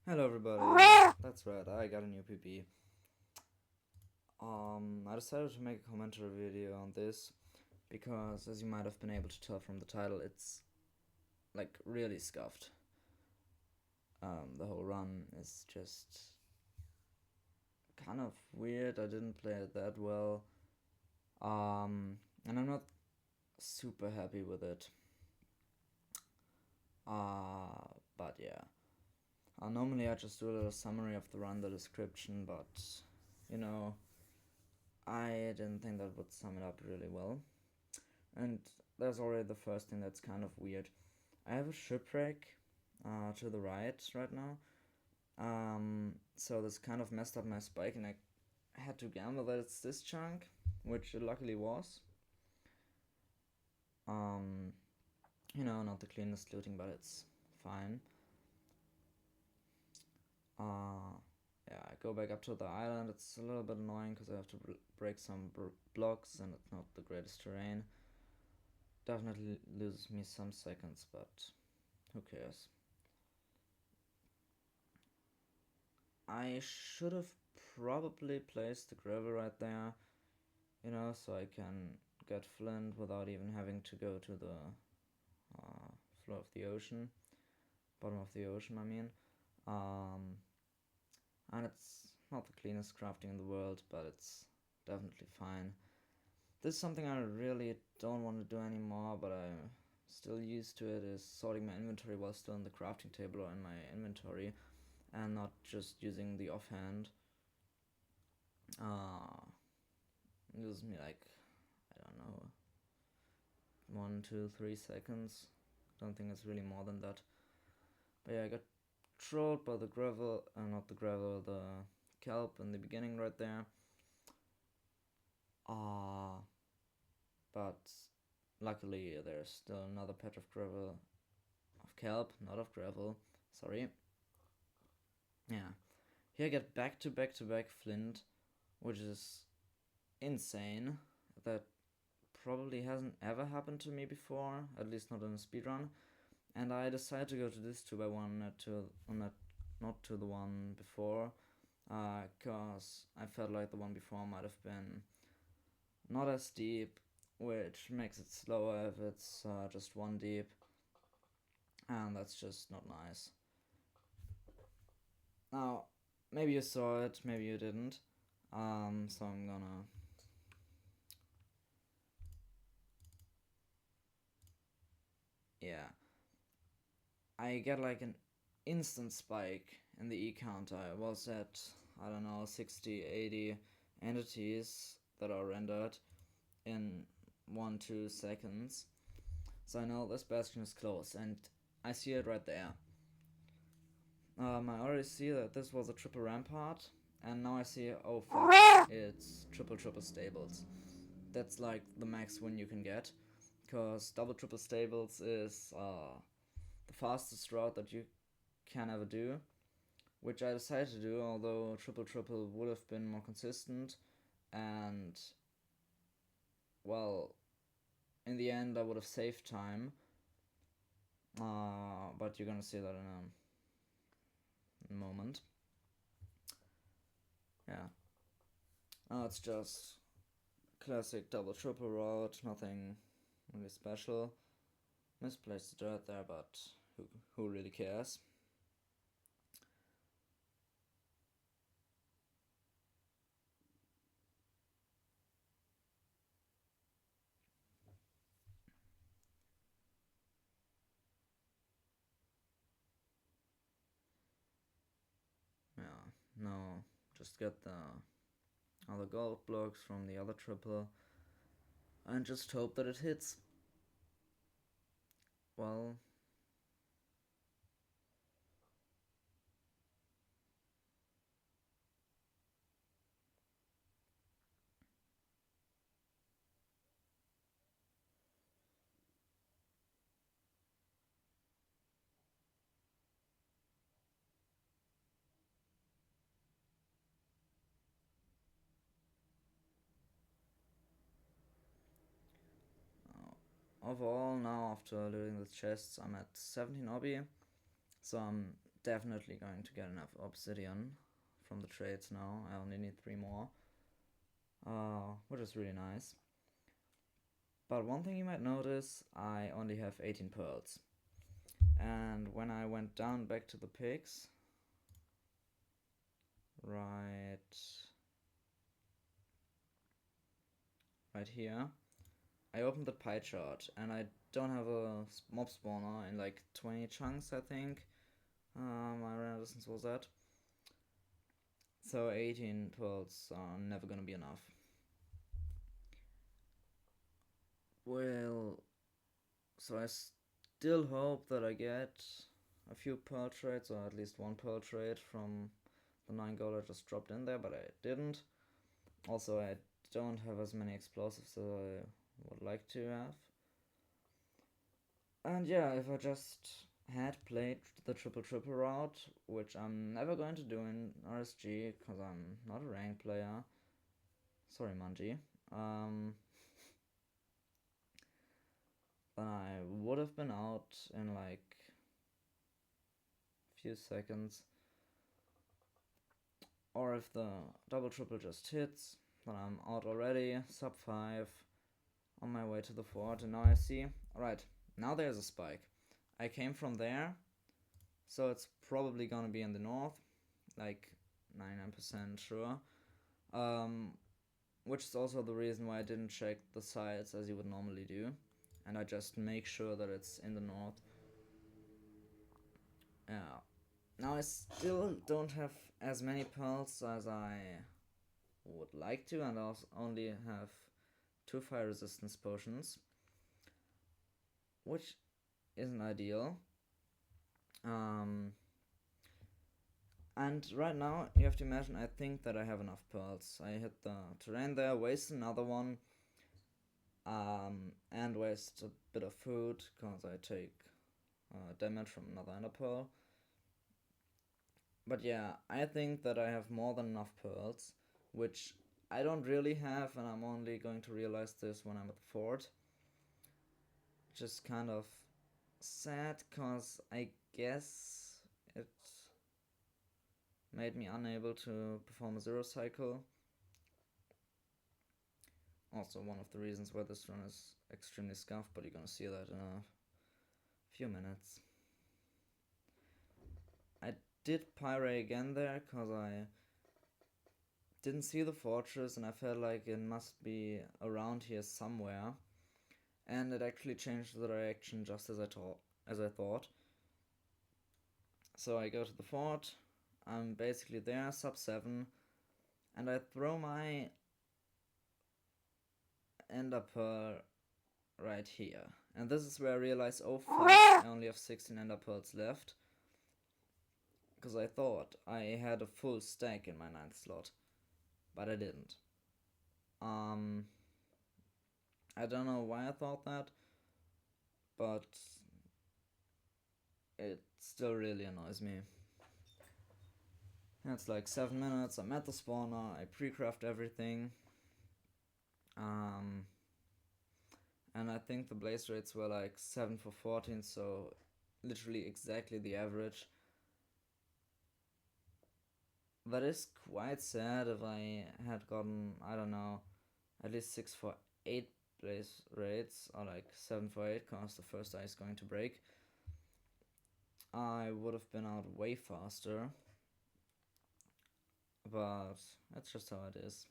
Hello everybody, that's right, I got a new PP. I decided to make a commentary video on this because, as you might have been able to tell from the title, it's like really scuffed. The whole run is just kind of weird. I didn't play it that well, and I'm not super happy with it. But yeah. Normally I just do a little summary of the run, the description, but you know, I didn't think that would sum it up really well. And there's already the first thing that's kind of weird. I have a shipwreck to the right now. So this kind of messed up my spike, and I had to gamble that it's this chunk, which it luckily was. Um, not the cleanest looting, but it's fine. Yeah, I go back up to the island. It's a little bit annoying because I have to break some blocks, and it's not the greatest terrain. Definitely loses me some seconds, but who cares? I should have probably placed the gravel right there, so I can get flint without even having to go to the floor of the ocean, bottom of the ocean, I mean. Um, and it's not the cleanest crafting in the world, but it's definitely fine. This is something I really don't want to do anymore, but I'm still used to it, is sorting my inventory while still in the crafting table or in my inventory, and not just using the offhand. It was me like, I don't know, 1, 2, 3 seconds. Don't think it's really more than that. But yeah, I got trolled by the gravel, not the gravel, the kelp in the beginning right there. But luckily there's still another patch of gravel, of kelp, not of gravel. Sorry. Yeah. Here I get back to back to back flint, which is insane. That probably hasn't ever happened to me before, at least not in a speedrun. And I decided to go to this 2x1, not to the one before, because I felt like the one before might have been not as deep, which makes it slower if it's just one deep, and that's just not nice. Now, maybe you saw it, maybe you didn't, so I'm gonna... Yeah. I get like an instant spike in the E counter. I was at, I don't know, 60, 80 entities that are rendered in 1, 2 seconds. So I know this bastion is close, and I see it right there. I already see that this was a triple rampart, and now I see, oh fuck, it's triple stables. That's like the max win you can get, because double triple stables is the fastest route that you can ever do, which I decided to do, although triple would have been more consistent, and well, in the end I would have saved time, but you're gonna see that in a moment. Yeah. It's just classic double triple route, nothing really special. Misplaced the dirt there, but who really cares? Yeah, no, just get the other gold blocks from the other triple and just hope that it hits. Well, overall now after looting the chests I'm at 17 obby, so I'm definitely going to get enough obsidian from the trades now. I only need 3 more, which is really nice. But one thing you might notice, I only have 18 pearls. And when I went down back to the pigs, right here, I opened the pie chart, and I don't have a mob spawner in like 20 chunks, I think. My random distance was that. So 18 pearls are never gonna be enough. Well, so I still hope that I get a few pearl trades, or at least one pearl trade from the 9 gold I just dropped in there, but I didn't. Also, I don't have as many explosives as I would like to have. And yeah, if I just had played the triple route, which I'm never going to do in RSG because I'm not a ranked player. Sorry, Manji. Then I would have been out in like a few seconds. Or if the double-triple just hits, then I'm out already, sub 5, on my way to the fort, and now I see, alright, now there's a spike. I came from there, so it's probably gonna be in the north, like 99% sure. Which is also the reason why I didn't check the sides as you would normally do, and I just make sure that it's in the north. Yeah. Now I still don't have as many pearls as I would like to, and I only have 2 fire resistance potions, which isn't ideal. And right now you have to imagine, I think that I have enough pearls. I hit the terrain there, waste another one, and waste a bit of food because I take damage from another ender pearl. But yeah, I think that I have more than enough pearls, which I don't really have, and I'm only going to realize this when I'm at the fort. Which is kind of sad, cause I guess it made me unable to perform a zero cycle. Also one of the reasons why this run is extremely scuffed, but you're gonna see that in a few minutes. I did pyrite again there, cause I didn't see the fortress and I felt like it must be around here somewhere. And it actually changed the direction just as I thought. So I go to the fort, I'm basically there, sub 7, and I throw my ender pearl right here. And this is where I realize, oh fuck, I only have 16 ender pearls left. Because I thought I had a full stack in my 9th slot, but I didn't. I don't know why I thought that, but it still really annoys me. It's like 7 minutes, I'm at the spawner, I pre-craft everything. And I think the blaze rates were like 7 for 14, so literally exactly the average. That is quite sad. If I had gotten, I don't know, at least 6 for 8 blaze rates, or like 7 for 8, cause the first eye is going to break, I would have been out way faster. But that's just how it is.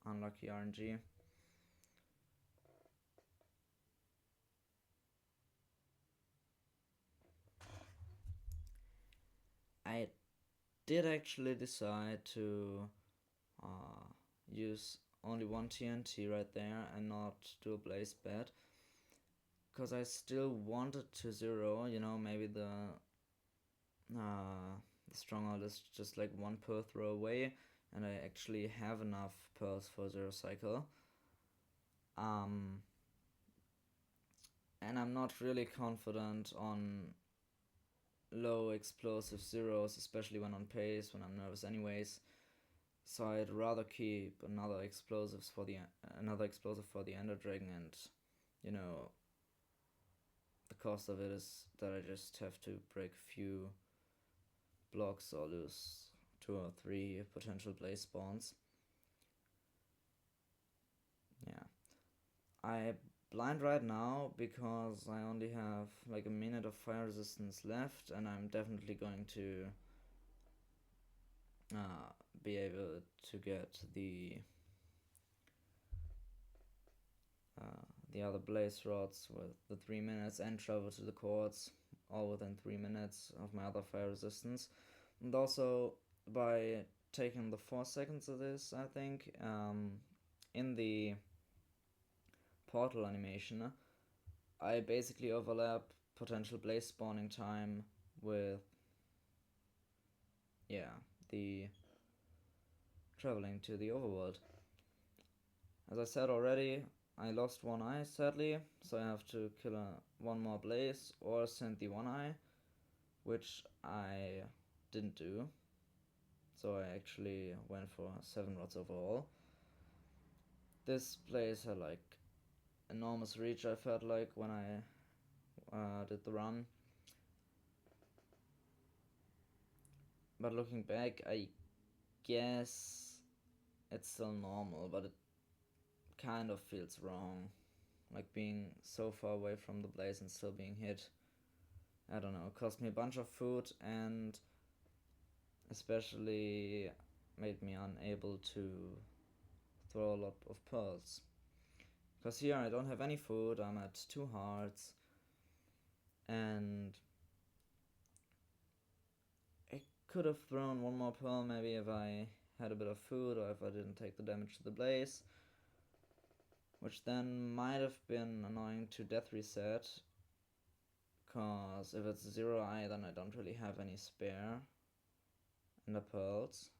Unlucky RNG. I did actually decide to use only one TNT right there and not do a blaze bed, because I still wanted to zero, you know, maybe the stronghold is just like 1 pearl throw away, and I actually have enough pearls for zero cycle. And I'm not really confident on low explosive zeros, especially when on pace, when I'm nervous anyways. So I'd rather keep another explosive for the Ender Dragon, and you know, the cost of it is that I just have to break a few blocks or lose 2 or 3 potential blaze spawns. Yeah. I blind right now because I only have like a minute of fire resistance left, and I'm definitely going to be able to get the other blaze rods with the 3 minutes and travel to the quartz all within 3 minutes of my other fire resistance. And also by taking the 4 seconds of this, I think, in the portal animation, I basically overlap potential blaze spawning time with the traveling to the overworld. As I said already, I lost one eye sadly, so I have to kill one more blaze or send the one eye, which I didn't do. So I actually went for 7 rods overall. This place had like enormous reach, I felt like, when I did the run. But looking back, I guess it's still normal, but it kind of feels wrong. Like being so far away from the blaze and still being hit. I don't know, it cost me a bunch of food and especially made me unable to throw a lot of pearls. Because here I don't have any food, I'm at 2 hearts, and I could have thrown one more pearl maybe if I had a bit of food or if I didn't take the damage to the blaze, which then might have been annoying to death reset, because if it's 0 eye then I don't really have any spare in the pearls.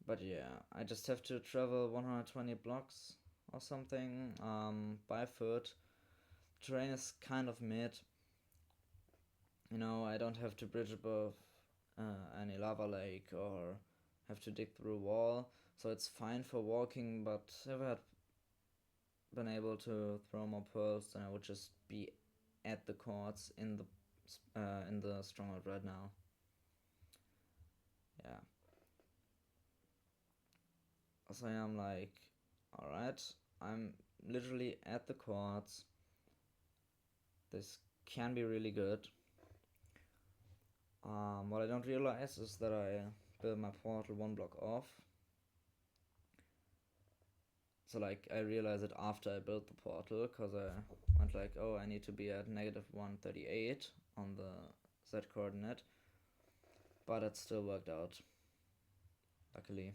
But yeah, I just have to travel 120 blocks or something by foot. Terrain is kind of mid. You know, I don't have to bridge above any lava lake or have to dig through a wall, so it's fine for walking, but if I had been able to throw more pearls, then I would just be at the quartz in the stronghold right now. Yeah. So I'm like, alright, I'm literally at the quartz. This can be really good. What I don't realize is that I built my portal 1 block off. So like I realized it after I built the portal, because I went like, oh, I need to be at negative 138 on the Z coordinate. But it still worked out, luckily.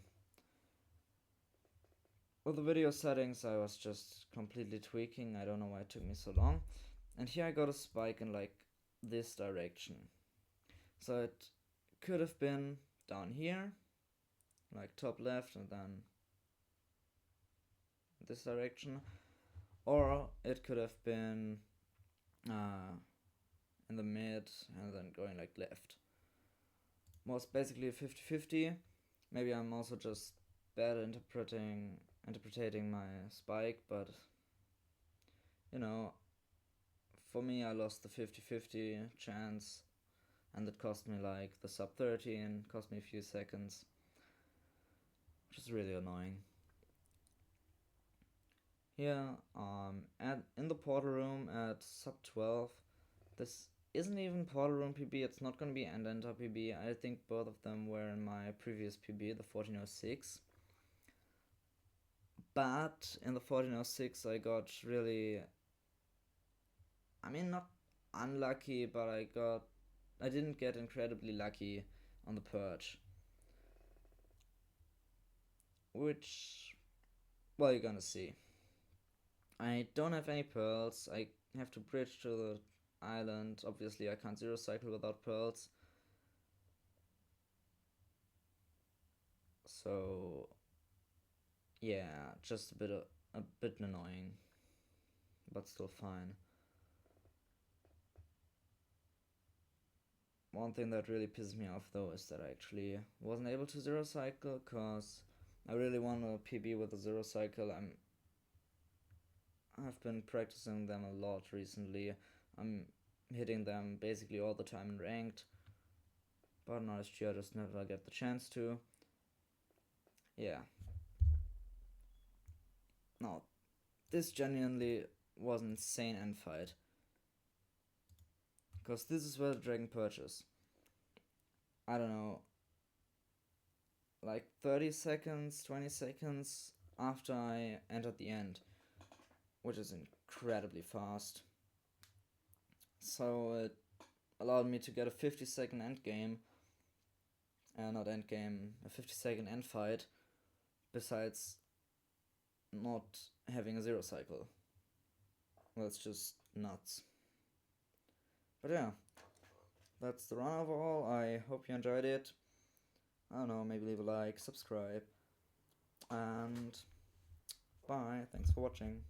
With the video settings I was just completely tweaking, I don't know why it took me so long. And here I got a spike in like this direction. So it could have been down here, like top left, and then this direction, or it could have been in the mid and then going like left. Was basically a 50-50. Maybe I'm also just bad interpreting my spike, but you know, for me I lost the 50-50 chance, and it cost me like the sub 30 and cost me a few seconds, which is really annoying. Here, in the portal room at sub 12, this isn't even portal room PB, it's not gonna be end enter PB. I think both of them were in my previous PB, the 1406. But in the 1406 I got really, I mean, not unlucky, but I didn't get incredibly lucky on the purge. Which, well, you're gonna see. I don't have any pearls. I have to bridge to the island. Obviously I can't zero cycle without pearls. So yeah, just a bit annoying, but still fine. One thing that really pisses me off though is that I actually wasn't able to zero cycle, cause I really want a PB with a zero cycle. I've been practicing them a lot recently. I'm hitting them basically all the time in ranked, but in RSG I just never get the chance to. Yeah. No, this genuinely was an insane end fight. Because this is where the dragon perches. I don't know, like 30 seconds, 20 seconds after I entered the end, which is incredibly fast. So it allowed me to get a 50-second end game, not end game, a 50-second end fight, besides not having a zero cycle. That's just nuts. But yeah, that's the run overall. I hope you enjoyed it. I don't know, maybe leave a like, subscribe, and bye. Thanks for watching.